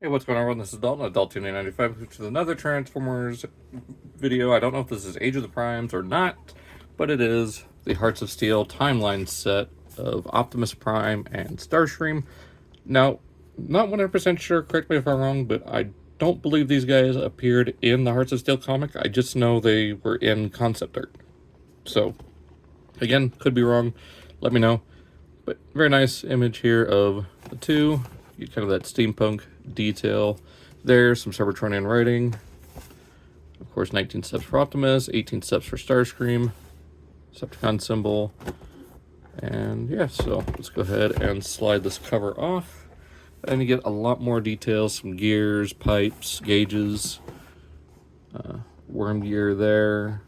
Hey, what's going on, everyone? This is Dalton, Adult2995, which is another Transformers video. I don't know if this is Age of the Primes or not, but it is the Hearts of Steel timeline set of Optimus Prime and Starscream. Now, not 100% sure, correct me if I'm wrong, but I don't believe these guys appeared in the Hearts of Steel comic. I just know they were in concept art. So, again, could be wrong. Let me know. But very nice image here of the two. You kind of that steampunk detail there, some Cybertronian writing. Of course, 19 steps for Optimus, 18 steps for Starscream, Decepticon symbol. And yeah, so let's go ahead and slide this cover off. And you get a lot more details, some gears, pipes, gauges, worm gear there,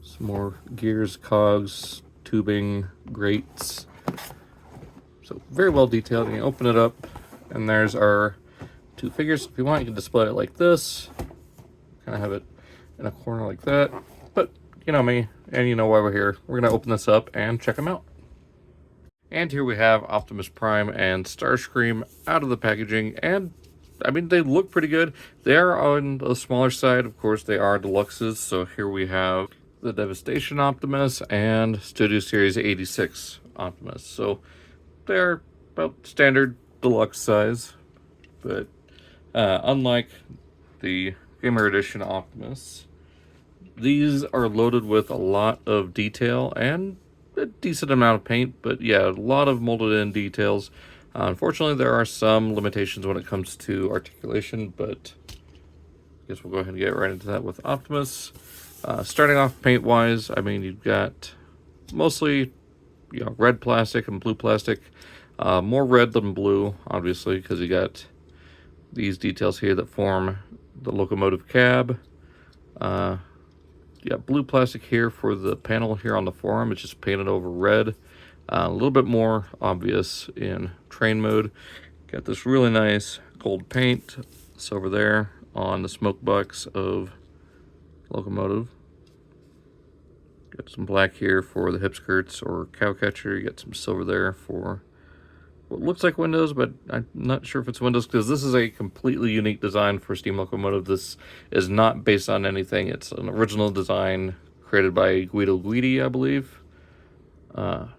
some more gears, cogs, tubing, grates. So very well detailed. You can open it up, and there's our two figures. If you want, you can display it like this. Kind of have it in a corner like that. But you know me, and you know why we're here. We're going to open this up and check them out. And here we have Optimus Prime and Starscream out of the packaging. And, I mean, they look pretty good. They are on the smaller side. Of course, they are deluxes. So here we have the Devastation Optimus and Studio Series 86 Optimus. So they're about standard deluxe size, but unlike the Gamer Edition Optimus, these are loaded with a lot of detail and a decent amount of paint, but yeah, a lot of molded in details. Unfortunately, there are some limitations when it comes to articulation, but I guess we'll go ahead and get right into that with Optimus. Starting off paint-wise, I mean, you've got mostly red plastic and blue plastic. More red than blue, obviously, because you got these details here that form the locomotive cab. You got blue plastic here for the panel here on the forearm. It's just painted over red. A little bit more obvious in train mode. Got this really nice gold paint. It's over there on the smoke box of locomotive. Got some black here for the hip skirts or cow catcher. You got some silver there for what looks like windows, but I'm not sure if it's windows because this is a completely unique design for steam locomotive. This is not based on anything. It's an original design created by Guido Guidi, I believe. And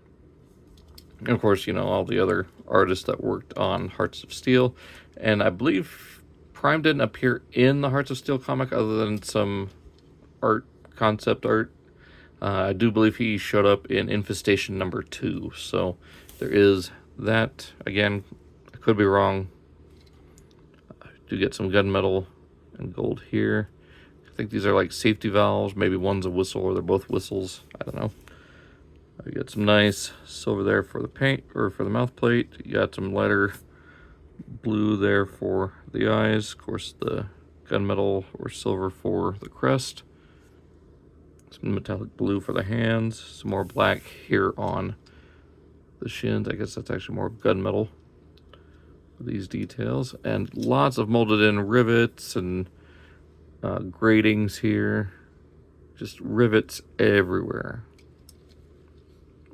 of course, all the other artists that worked on Hearts of Steel. And I believe Prime didn't appear in the Hearts of Steel comic other than some art, concept art. I do believe he showed up in Infestation number 2, so there is that. Again, I could be wrong. I do get some gunmetal and gold here. I think these are like safety valves. Maybe one's a whistle or they're both whistles. I don't know. You got some nice silver there for the paint or for the mouth plate. You got some lighter blue there for the eyes. Of course, the gunmetal or silver for the crest. Some metallic blue for the hands. Some more black here on the shins. I guess that's actually more gunmetal for these details. And lots of molded in rivets and gratings here. Just rivets everywhere.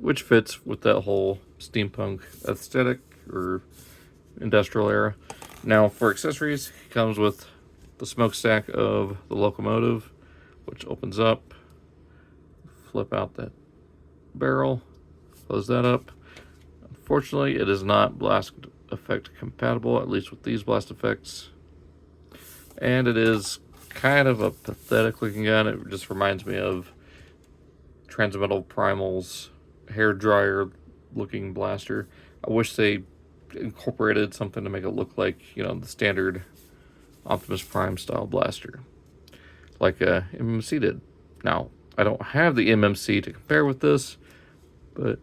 Which fits with that whole steampunk aesthetic or industrial era. Now for accessories, it comes with the smokestack of the locomotive, which opens up. Flip out that barrel, close that up. Unfortunately, it is not blast effect compatible, at least with these blast effects. And it is kind of a pathetic looking gun. It just reminds me of Transmetal Primal's hair dryer looking blaster. I wish they incorporated something to make it look like, the standard Optimus Prime style blaster, like MMC did. Now, I don't have the MMC to compare with this, but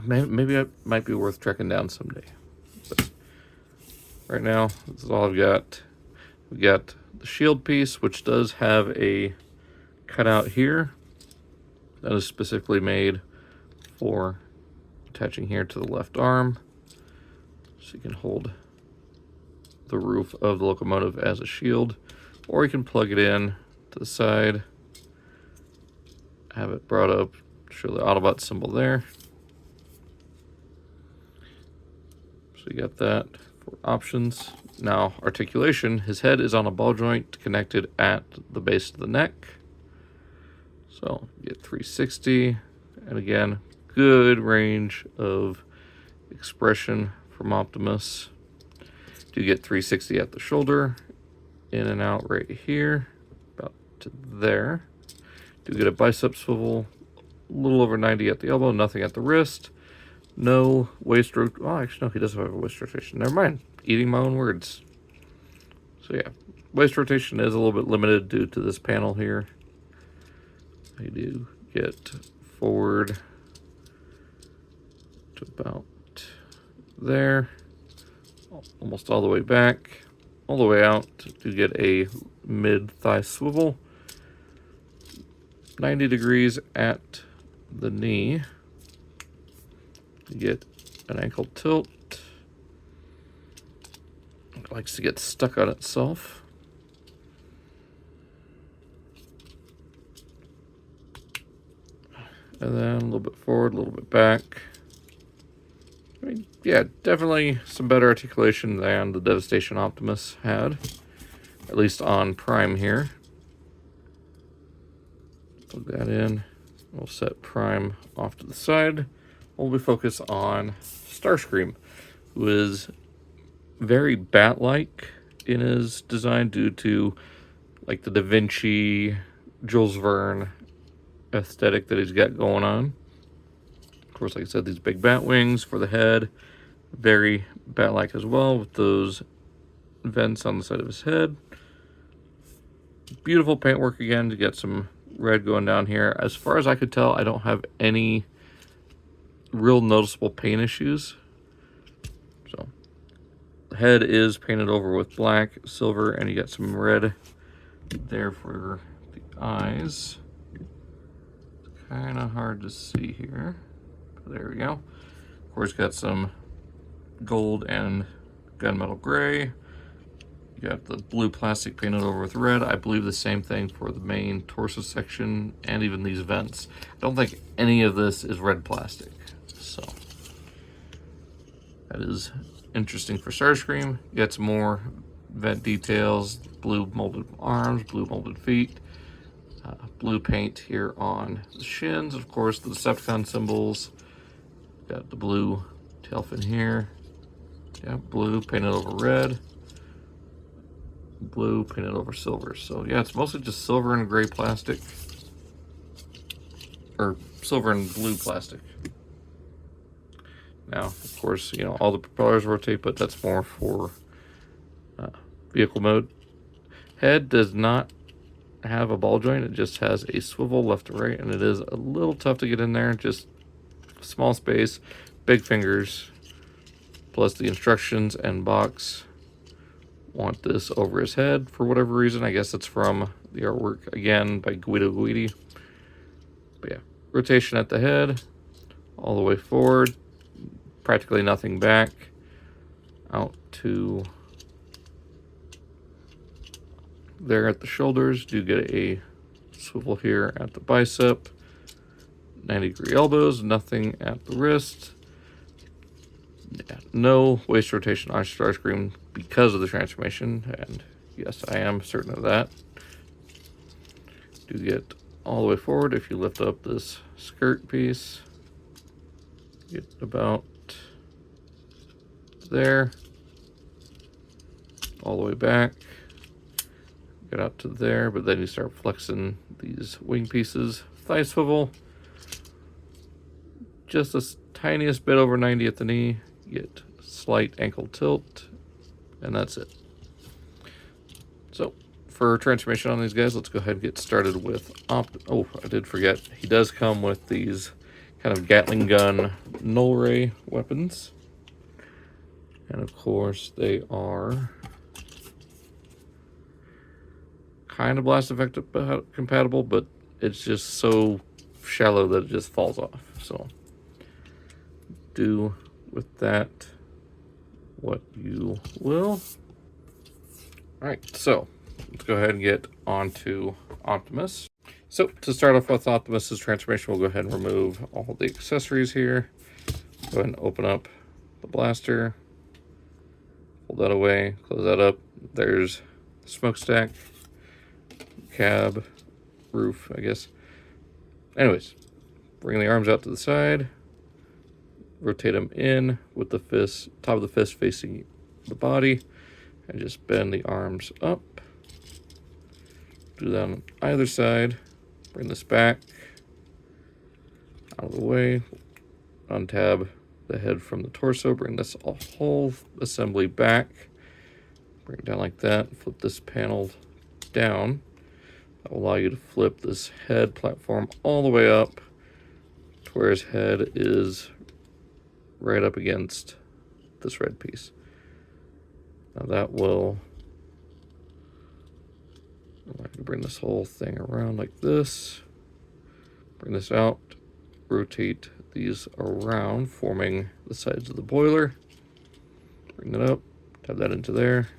maybe it might be worth tracking down someday. But right now, this is all I've got. We got the shield piece, which does have a cutout here that is specifically made for attaching here to the left arm, so you can hold the roof of the locomotive as a shield, or you can plug it in to the side, have it brought up, show the Autobot symbol there. So you got that for options. Now, articulation, his head is on a ball joint connected at the base of the neck. So, you get 360, and again, good range of expression from Optimus. You get 360 at the shoulder, in and out right here, about to there. Do get a bicep swivel, a little over 90 at the elbow, nothing at the wrist. No waist rotation. Oh, actually, no, he doesn't have a waist rotation. Never mind. Eating my own words. So, yeah, waist rotation is a little bit limited due to this panel here. I do get forward to about there, almost all the way back, all the way out to get a mid-thigh swivel, 90 degrees at the knee. You get an ankle tilt. It likes to get stuck on itself. And then a little bit forward, a little bit back. I mean, yeah, definitely some better articulation than the Devastation Optimus had, at least on Prime here. Plug that in. We'll set Prime off to the side. We'll focus on Starscream, who is very bat-like in his design due to like the Da Vinci, Jules Verne aesthetic that he's got going on. Of course, like I said, these big bat wings for the head, very bat-like as well, with those vents on the side of his head. Beautiful paintwork again to get some red going down here. As far as I could tell, I don't have any real noticeable paint issues. So the head is painted over with black, silver, and you got some red there for the eyes. It's kind of hard to see here. There we go. Of course, got some gold and gunmetal gray. You got the blue plastic painted over with red. I believe the same thing for the main torso section and even these vents. I don't think any of this is red plastic. So that is interesting for Starscream. You got some more vent details, blue molded arms, blue molded feet, blue paint here on the shins. Of course, the Decepticon symbols. Got the blue tail fin here. Yeah, blue painted over red. Blue painted over silver. So yeah, it's mostly just silver and gray plastic. Or silver and blue plastic. Now, of course, you know, all the propellers rotate, but that's more for vehicle mode. Head does not have a ball joint. It just has a swivel left to right, and it is a little tough to get in there. Just small space, big fingers, plus the instructions and box want this over his head for whatever reason. I guess it's from the artwork again by Guido Guidi. But yeah, rotation at the head, all the way forward, practically nothing back, out to there at the shoulders. Do get a swivel here at the bicep, 90-degree elbows, nothing at the wrist. Yeah, no waist rotation on Starscream because of the transformation, and yes, I am certain of that. Do get all the way forward if you lift up this skirt piece. Get about there, all the way back, get out to there, but then you start flexing these wing pieces. Thigh swivel, just the tiniest bit over 90 at the knee. Get slight ankle tilt, and that's it. So for transformation on these guys, let's go ahead and get started with oh, I did forget, he does come with these kind of Gatling gun null ray weapons, and of course they are kind of blast effect compatible, but it's just so shallow that it just falls off. So do with that what you will. All right, so let's go ahead and get on to Optimus. So to start off with Optimus's transformation, we'll go ahead and remove all the accessories here. Go ahead and open up the blaster, Pull that away, close that up. There's smokestack, cab, roof, I guess. Anyways, bring the arms out to the side. Rotate them in with the fist, top of the fist facing the body, and just bend the arms up. Do that on either side. Bring this back out of the way. Untab the head from the torso. Bring this whole assembly back. Bring it down like that. Flip this panel down. That will allow you to flip this head platform all the way up to where his head is right up against this red piece. Now that will allow you to bring this whole thing around like this. Bring this out. Rotate these around, forming the sides of the boiler. Bring that up. Tab that into there.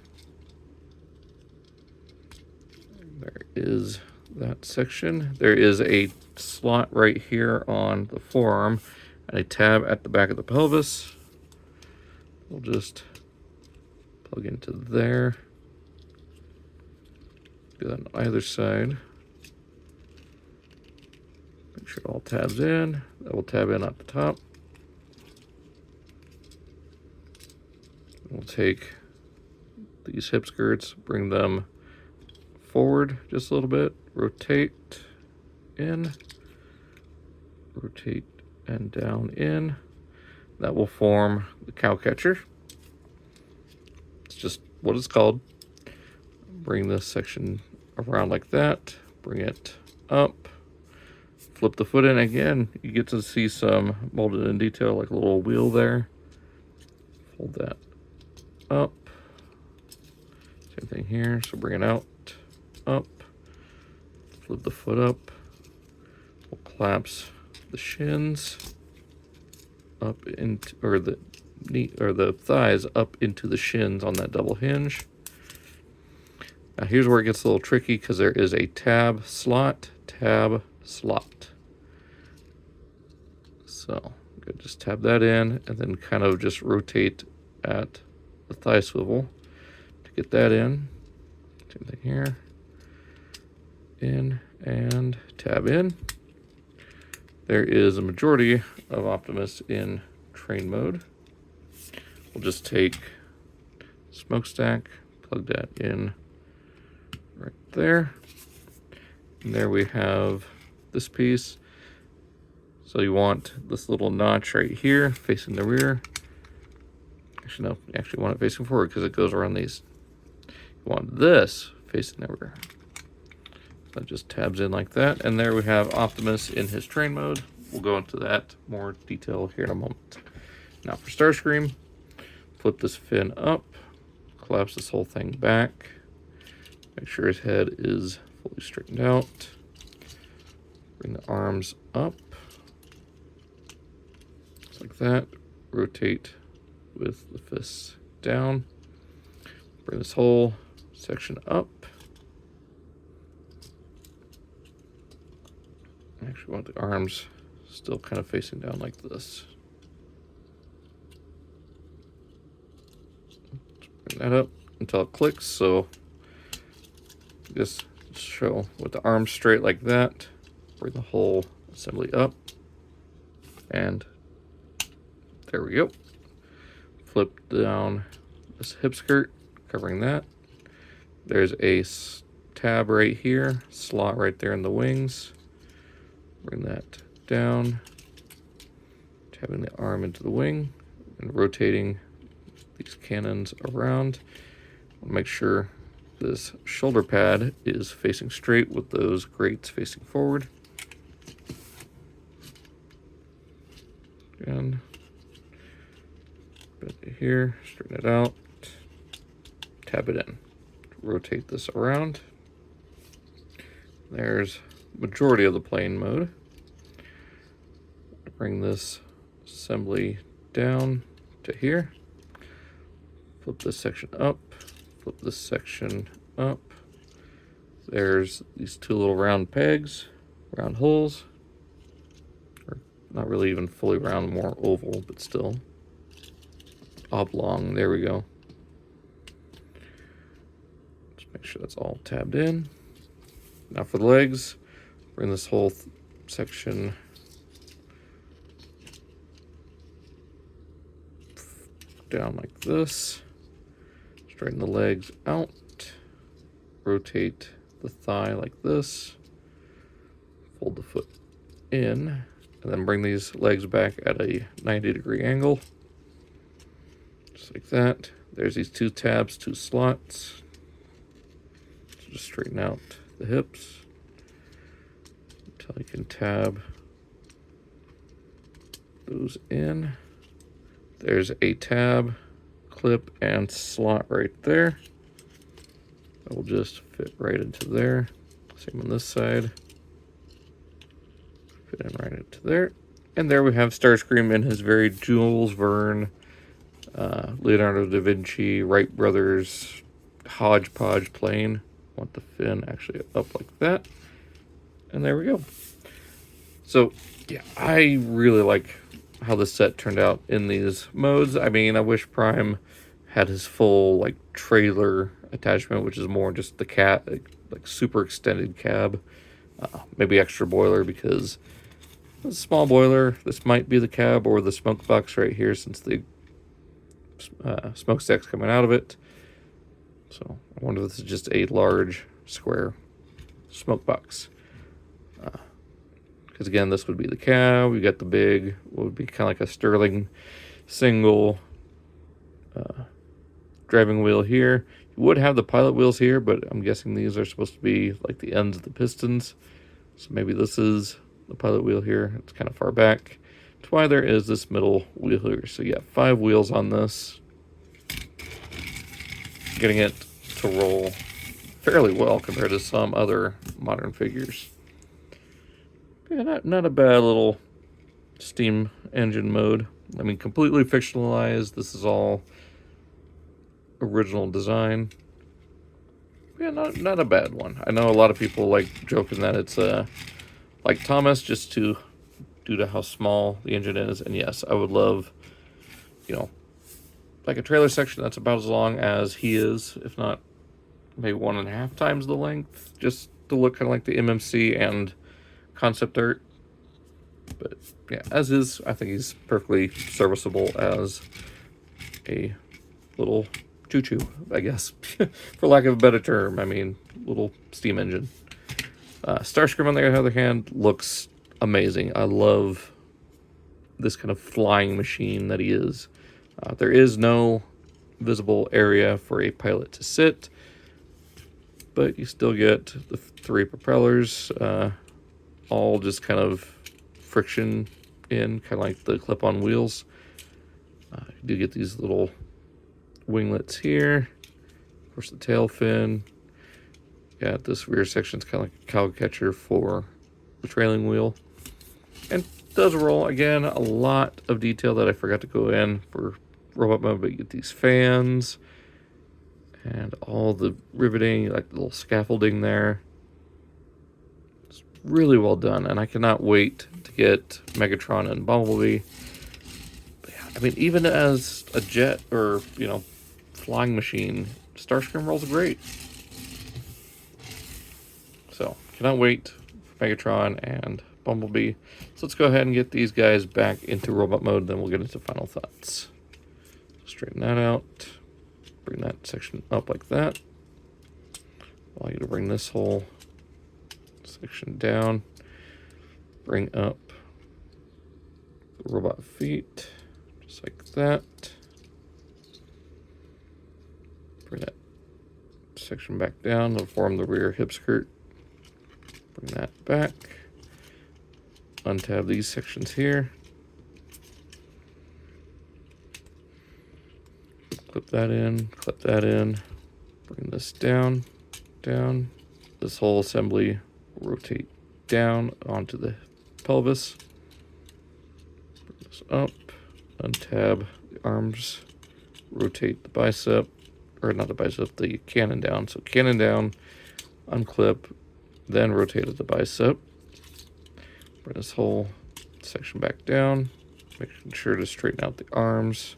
There is that section. There is a slot right here on the forearm and a tab at the back of the pelvis. We'll just plug into there. Do that on either side. Make sure it all tabs in. That will tab in at the top. We'll take these hip skirts, bring them forward just a little bit, rotate in, rotate and down in. That will form the cow catcher. It's just what it's called. Bring this section around like that, bring it up, flip the foot in again. You get to see some molded in detail, like a little wheel there. Fold that up. Same thing here, so bring it out, up, flip the foot up. We'll collapse the shins up into, or the knee, or the thighs up into the shins on that double hinge. Now here's where it gets a little tricky because there is a tab, slot. So just tab that in and then kind of just rotate at the thigh swivel to get that in. Same thing here. In and tab in. There is a majority of Optimus in train mode. We'll just take smokestack, plug that in right there. And there we have this piece. So you want this little notch right here facing the rear. Actually, no, you actually want it facing forward because it goes around these. You want this facing the rear. That just tabs in like that. And there we have Optimus in his train mode. We'll go into that more detail here in a moment. Now for Starscream, flip this fin up, collapse this whole thing back. Make sure his head is fully straightened out. Bring the arms up. Just like that. Rotate with the fists down. Bring this whole section up. Actually want the arms still kind of facing down like this. Bring that up until it clicks. So just show with the arms straight like that. Bring the whole assembly up. And there we go. Flip down this hip skirt, covering that. There's a tab right here, slot right there in the wings. Bring that down, tabbing the arm into the wing and rotating these cannons around. Make sure this shoulder pad is facing straight with those grates facing forward. Again, bend it here, straighten it out, tab it in. Rotate this around. There's majority of the plane mode. Bring this assembly down to here. Flip this section up. Flip this section up. There's these two little round pegs, round holes. Or not really even fully round, more oval, but still oblong. There we go. Make sure that's all tabbed in. Now for the legs, bring this whole section down like this. Straighten the legs out. Rotate the thigh like this. Fold the foot in. And then bring these legs back at a 90-degree angle. Just like that. There's these 2 tabs, 2 slots. So just straighten out the hips until you can tab those in. There's a tab, clip, and slot right there. That will just fit right into there. Same on this side. Fit in right into there. And there we have Starscream in his very Jules Verne, Leonardo da Vinci, Wright Brothers, hodgepodge plane. I want the fin actually up like that. And there we go. So, yeah, I really like how the set turned out in these modes. I mean, I wish Prime had his full, like, trailer attachment, which is more just the like super extended cab. Maybe extra boiler, because it's a small boiler. This might be the cab or the smoke box right here, since the smokestack's coming out of it. So I wonder if this is just a large square smoke box. Because again, this would be the cab. We got the big, what would be kind of like a Sterling single driving wheel here. You would have the pilot wheels here, but I'm guessing these are supposed to be like the ends of the pistons. So maybe this is the pilot wheel here. It's kind of far back. That's why there is this middle wheel here. So yeah, 5 wheels on this. Getting it to roll fairly well compared to some other modern figures. Yeah, not a bad little steam engine mode. I mean, completely fictionalized. This is all original design. Yeah, not a bad one. I know a lot of people like joking that it's like Thomas, just due to how small the engine is. And yes, I would love, like a trailer section that's about as long as he is, if not maybe 1.5 times the length, just to look kind of like the MMC and concept art. But yeah, as is, I think he's perfectly serviceable as a little choo-choo, I guess, for lack of a better term. I mean, little steam engine. Starscream, on the other hand, looks amazing. I love this kind of flying machine that he is. There is no visible area for a pilot to sit, but you still get the 3 propellers, all just kind of friction in, kind of like the clip-on wheels. You do get these little winglets here. Of course, the tail fin. Yeah, this rear section is kind of like a cow catcher for the trailing wheel. And it does roll. Again, a lot of detail that I forgot to go in for robot mode, but you get these fans and all the riveting, like the little scaffolding there. It's really well done, and I cannot wait to get Megatron and Bumblebee. But yeah, I mean, even as a jet or, flying machine, Starscream rolls great. So, cannot wait for Megatron and Bumblebee. So let's go ahead and get these guys back into robot mode, then we'll get into final thoughts. Straighten that out. Bring that section up like that. Allow you to bring this whole section down. Bring up the robot feet, just like that. Bring that section back down to form the rear hip skirt. Bring that back. Untab these sections here. Clip that in, clip that in. Bring this down, down. This whole assembly will rotate down onto the pelvis. Bring this up, untab the arms, rotate the bicep, or not the bicep, the cannon down. So cannon down, unclip, then rotate the bicep. Bring this whole section back down, making sure to straighten out the arms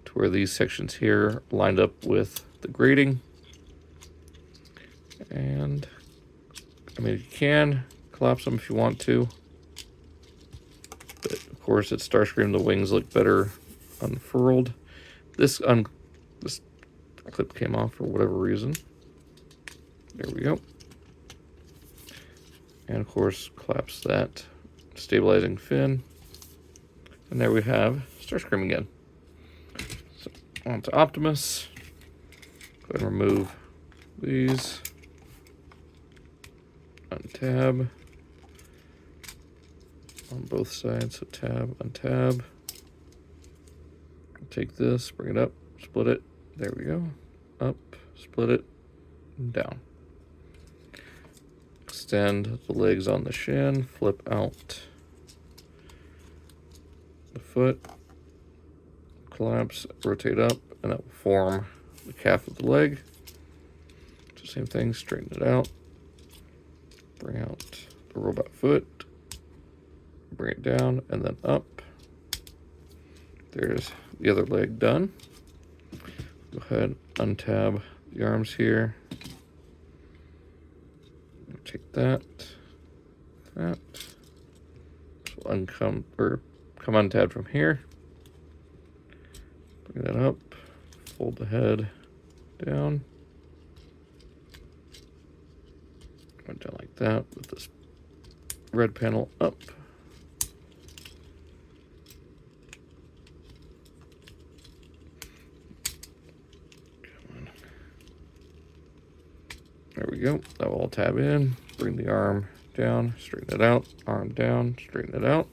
to where these sections here lined up with the grating. And, I mean, you can collapse them if you want to. But, of course, it's Starscream. The wings look better unfurled. This clip came off for whatever reason. There we go. And, of course, collapse that stabilizing fin. And there we have Starscream again. So, on to Optimus. Go ahead and remove these. Untab. On both sides, so tab, untab. Take this, bring it up, split it. There we go. Up, split it, and down. Extend the legs on the shin, flip out the foot, collapse, rotate up, and that will form the calf of the leg. So same thing, straighten it out, bring out the robot foot, bring it down, and then up. There's the other leg done. Go ahead, untab the arms here. Take that. This will come untabbed from here. Bring that up. Fold the head down. Went down like that with this red panel up. There we go. That will all tab in. Bring the arm down, straighten it out. Arm down, straighten it out.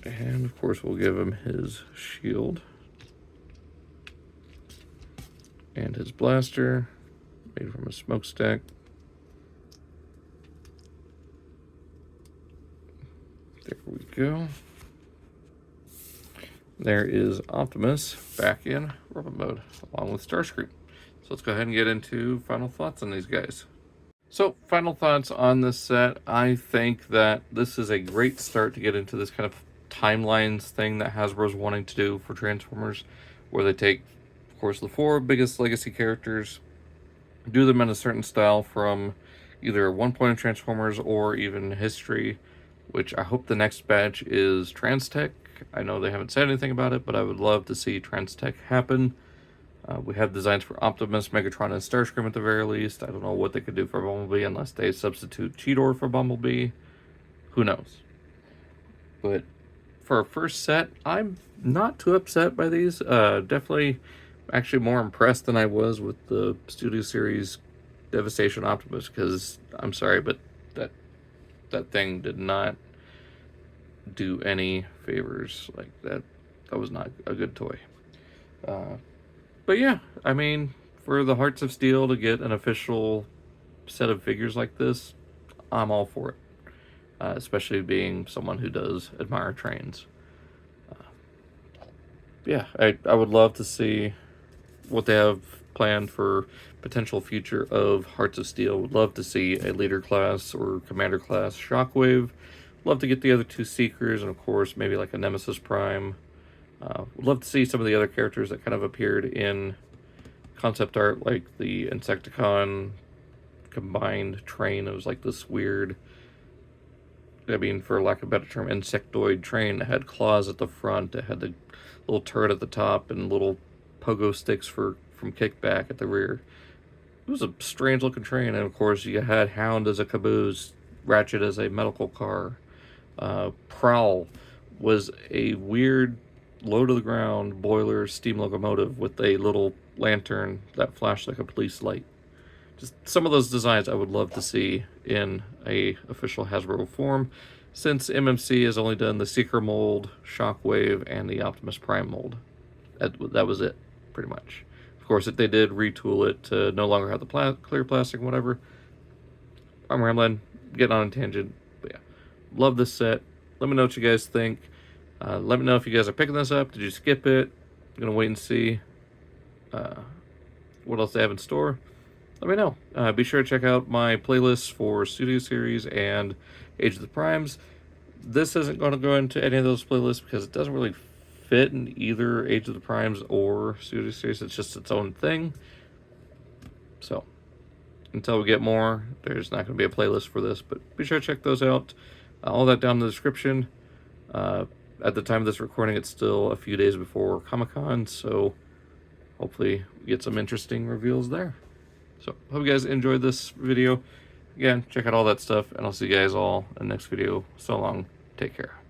And of course, we'll give him his shield and his blaster made from a smokestack. There we go. There is Optimus back in robot mode, along with Starscream. So let's go ahead and get into final thoughts on these guys. So, final thoughts on this set. I think that this is a great start to get into this kind of timelines thing that Hasbro's wanting to do for Transformers, where they take, of course, the 4 biggest legacy characters, do them in a certain style from either one point of Transformers or even history, which I hope the next batch is Transtech. I know they haven't said anything about it, but I would love to see Transtech happen. We have designs for Optimus, Megatron, and Starscream at the very least. I don't know what they could do for Bumblebee unless they substitute Cheetor for Bumblebee. Who knows? But for a first set, I'm not too upset by these. Definitely actually more impressed than I was with the Studio Series Devastation Optimus, because I'm sorry, but that thing did not do any favors. Like that was not a good toy. But yeah, I mean, for the Hearts of Steel to get an official set of figures like this, I'm all for it. Especially being someone who does admire trains. Yeah, I would love to see what they have planned for potential future of Hearts of Steel. Would love to see a leader class or commander class Shockwave. Love to get the other 2 Seekers, and of course maybe like a Nemesis Prime. Would love to see some of the other characters that kind of appeared in concept art, like the Insecticon combined train. It was like this weird, I mean, for lack of a better term, insectoid train that had claws at the front. It had the little turret at the top and little pogo sticks from kickback at the rear. It was a strange looking train, and of course you had Hound as a caboose, Ratchet as a medical car. Prowl was a weird low-to-the-ground boiler steam locomotive with a little lantern that flashed like a police light. Just some of those designs I would love to see in a official Hasbro form, since MMC has only done the Seeker mold, Shockwave, and the Optimus Prime mold. That was it, pretty much. Of course, if they did retool it to no longer have the clear plastic and whatever. I'm rambling, getting on a tangent, but yeah. Love this set. Let me know what you guys think. Let me know if you guys are picking this up. Did you skip it? I'm going to wait and see what else they have in store. Let me know. Be sure to check out my playlists for Studio Series and Age of the Primes. This isn't going to go into any of those playlists because it doesn't really fit in either Age of the Primes or Studio Series. It's just its own thing. So until we get more, there's not going to be a playlist for this, but be sure to check those out. All that down in the description. At the time of this recording, it's still a few days before Comic-Con, so hopefully we get some interesting reveals there. So hope you guys enjoyed this video. Again, check out all that stuff, and I'll see you guys all in the next video. So long. Take care.